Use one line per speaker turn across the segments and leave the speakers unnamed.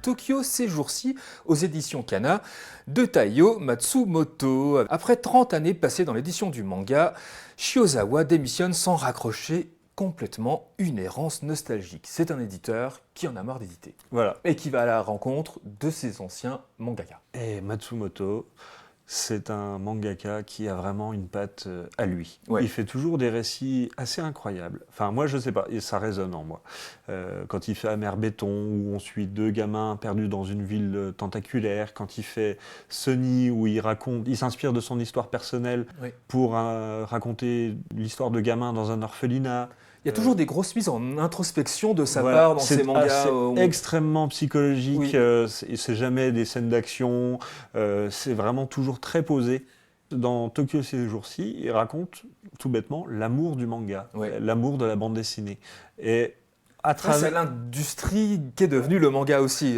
Tokyo ces jours-ci aux éditions Kana de Taiyo Matsumoto. Après 30 années passées dans l'édition du manga, Shiozawa démissionne sans raccrocher complètement une errance nostalgique. C'est un éditeur qui en a marre d'éditer.
Voilà.
Et qui va à la rencontre de ses anciens mangaka.
Et Matsumoto, c'est un mangaka qui a vraiment une patte à lui.
Ouais.
Il fait toujours des récits assez incroyables. Enfin, moi, je sais pas, et ça résonne en moi. Quand il fait Amer Béton, où on suit deux gamins perdus dans une ville tentaculaire, quand il fait Sunny, où il s'inspire de son histoire personnelle pour raconter l'histoire de gamins dans un orphelinat.
Il y a toujours des grosses mises en introspection de sa part dans ses mangas.
C'est extrêmement psychologique, c'est jamais des scènes d'action, c'est vraiment toujours très posé. Dans Tokyo ces jours-ci, il raconte tout bêtement l'amour du manga, l'amour de la bande dessinée. Et à travers...
C'est l'industrie qui est devenue le manga aussi,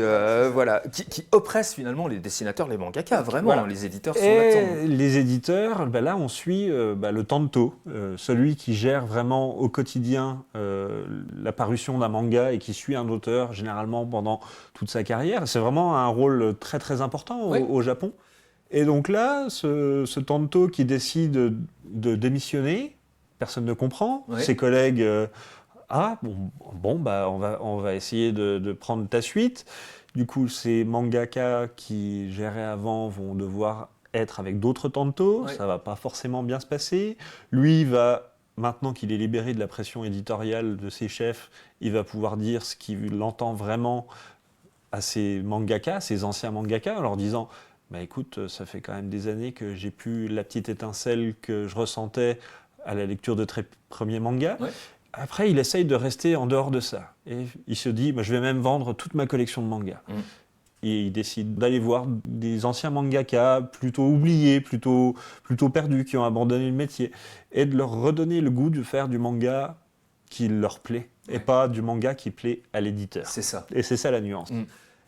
voilà, qui oppresse finalement les dessinateurs, les mangaka, vraiment, voilà. Les éditeurs sont là-dedans.
Les éditeurs, là on suit le Tanto, celui qui gère vraiment au quotidien la parution d'un manga et qui suit un auteur généralement pendant toute sa carrière. C'est vraiment un rôle très très important au Japon. Et donc là, ce Tanto qui décide de démissionner, personne ne comprend, ses collègues... on va essayer de prendre ta suite. Du coup, ces mangaka qui géraient avant vont devoir être avec d'autres Tanto. Ça va pas forcément bien se passer. Lui va, maintenant qu'il est libéré de la pression éditoriale de ses chefs, il va pouvoir dire ce qu'il entend vraiment à ses mangaka, ses anciens mangaka, en leur disant écoute, ça fait quand même des années que j'ai plus la petite étincelle que je ressentais à la lecture de très premiers mangas. Après, il essaye de rester en dehors de ça. Et il se dit, je vais même vendre toute ma collection de mangas. Et il décide d'aller voir des anciens mangaka plutôt oubliés, plutôt perdus, qui ont abandonné le métier, et de leur redonner le goût de faire du manga qui leur plaît, et pas du manga qui plaît à l'éditeur.
C'est ça.
Et c'est ça la nuance.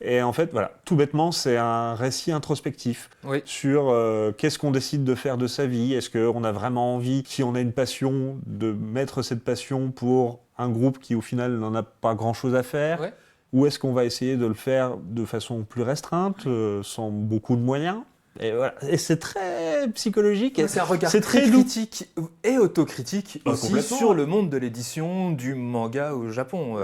Et en fait, voilà, tout bêtement, c'est un récit introspectif sur qu'est-ce qu'on décide de faire de sa vie. Est-ce qu'on a vraiment envie, si on a une passion, de mettre cette passion pour un groupe qui, au final, n'en a pas grand-chose à faire ou est-ce qu'on va essayer de le faire de façon plus restreinte, sans beaucoup de moyens? Et voilà. Et c'est très psychologique.
C'est un regard très critique et autocritique aussi sur le monde de l'édition du manga au Japon.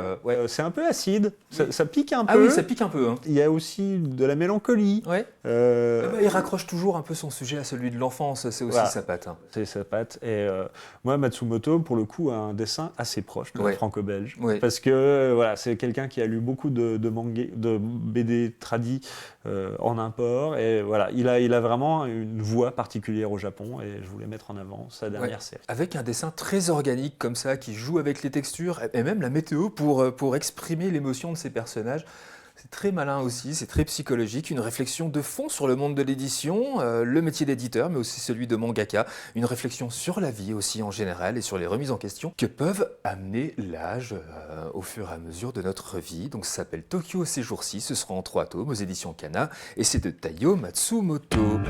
C'est un peu acide, ça pique un peu.
Ah oui, ça pique un peu.
Il y a aussi de la mélancolie.
Il raccroche toujours un peu son sujet à celui de l'enfance, c'est aussi sa patte.
C'est sa patte. Et moi, Matsumoto, pour le coup, a un dessin assez proche de la franco-belge. Parce que c'est quelqu'un qui a lu beaucoup de BD tradis en import. Et voilà, il a vraiment une voix particulière au Japon et je voulais mettre en avant sa dernière série.
Avec un dessin très organique comme ça, qui joue avec les textures et même la météo pour exprimer l'émotion de ses personnages. C'est très malin aussi, c'est très psychologique, une réflexion de fond sur le monde de l'édition, le métier d'éditeur, mais aussi celui de mangaka, une réflexion sur la vie aussi en général et sur les remises en question que peuvent amener l'âge au fur et à mesure de notre vie. Donc ça s'appelle Tokyo ces jours-ci, ce sera en 3 tomes aux éditions Kana et c'est de Taiyo Matsumoto.